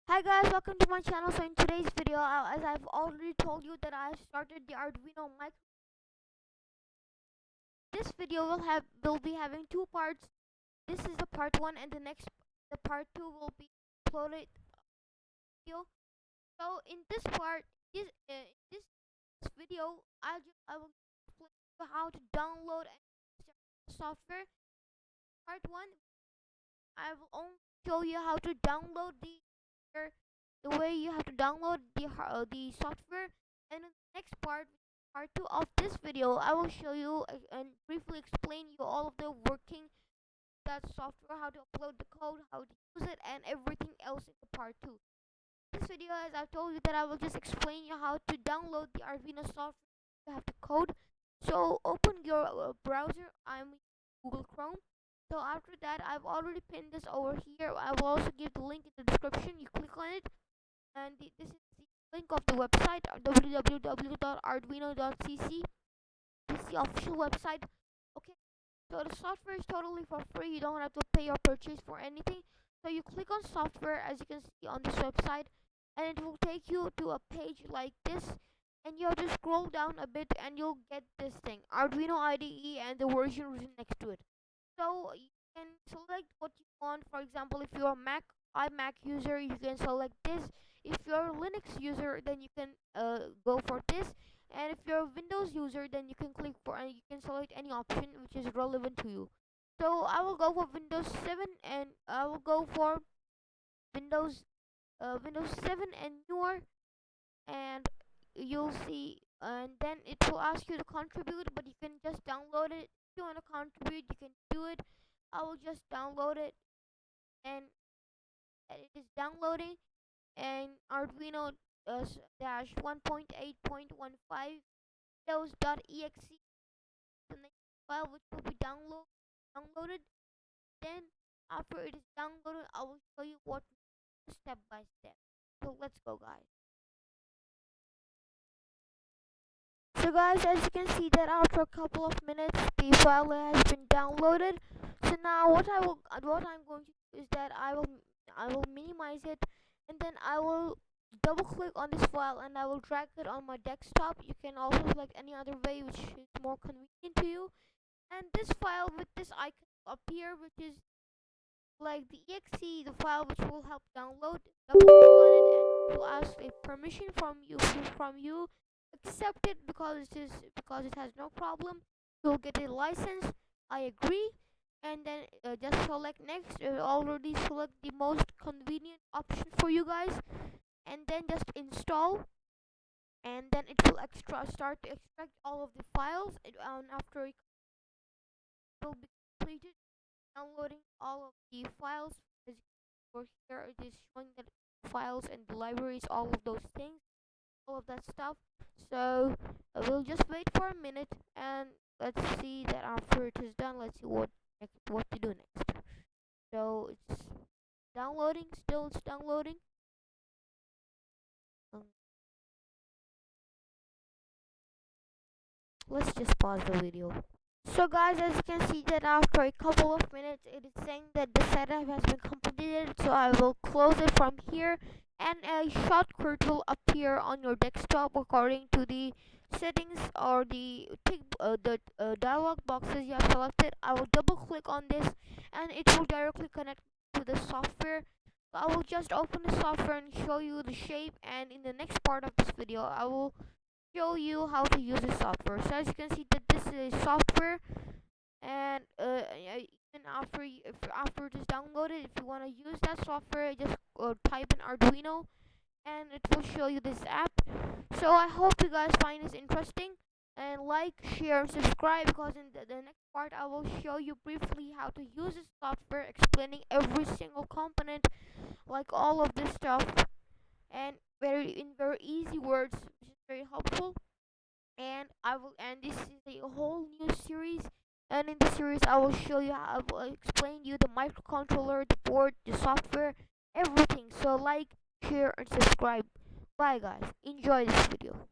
Hi guys, welcome to my channel. So in today's video, as I've already told you that I've started the Arduino mic. This video will be having two parts. This is the part one, and the part two will be uploaded video. So in this part, in this video, I will explain you how to download and install software. Part one, I will only show you how to download the way you have to download the software, and in the next part two of this video, I will show you and briefly explain you all of the working that software, how to upload the code, how to use it, and everything else in the part two. This video, as I've told you, that I will just explain you how to download the Arduino software. You have to code. So open your browser. I'm Google Chrome. So after that, I've already pinned this over here. I will also give the link in the description. You click on it, and this is the link of the website, www.arduino.cc. This is the official website. Okay, so the software is totally for free. You don't have to pay or purchase for anything. So you click on software, as you can see on this website, and it will take you to a page like this, and you'll just scroll down a bit and you'll get this thing, Arduino IDE, and the version written next to it. So you can select what you want. For example, if you're a iMac user, you can select this. If you're a Linux user, then you can go for this. And if you're a Windows user, then you can click for and you can select any option which is relevant to you. So I will go for Windows 7, and I will go for Windows Windows 7 and newer, and you'll see, and then it will ask you to contribute, but you can just download it. If you want to contribute, you can do it. I will just download it, and it is downloading. And Arduino dash 1.8.15 Windows.exe, the next file which will be downloaded. Then after it is downloaded, I will show you what to do step by step. So let's go, guys. So guys, as you can see that after a couple of minutes, the file has been downloaded. So now what I'm going to do is that I will minimize it, and then I will double click on this file and I will drag it on my desktop. You can also select any other way which is more convenient to you. And this file with this icon up here, which is like the exe, the file which will help download, double click on it and it will ask a permission from you. Accept it because it has no problem. You'll get a license. I agree. And then just select next. It will already select the most convenient option for you guys, and then just install, and then it will start to extract all of the files. After it will be completed downloading all of the files, as for here it is showing that files and the libraries, all of those things, all of that stuff. So we'll just wait for a minute, and let's see that after it is done, let's see what to do next. So it's downloading, still it's downloading. um, let's just pause the video. So guys, as you can see that after a couple of minutes, it is saying that the setup has been completed. So I will close it from here, and a shortcut will appear on your desktop according to the settings or the dialog boxes you have selected. I will double click on this, and it will directly connect to the software. So I will just open the software and show you the shape, and in the next part of this video I will show you how to use the software. So as you can see that this is a software, and even after it is downloaded, if you want to use that software, just type in Arduino and it will show you this app. So I hope you guys find this interesting, and like, share, and subscribe, because in the next part I will show you briefly how to use this software, explaining every single component, like all of this stuff, and in very easy words, which is very helpful. And this is a whole new series, and in this series I will show you how I will explain you the microcontroller, the board, the software, everything. So like, share, and subscribe. Bye guys, enjoy this video.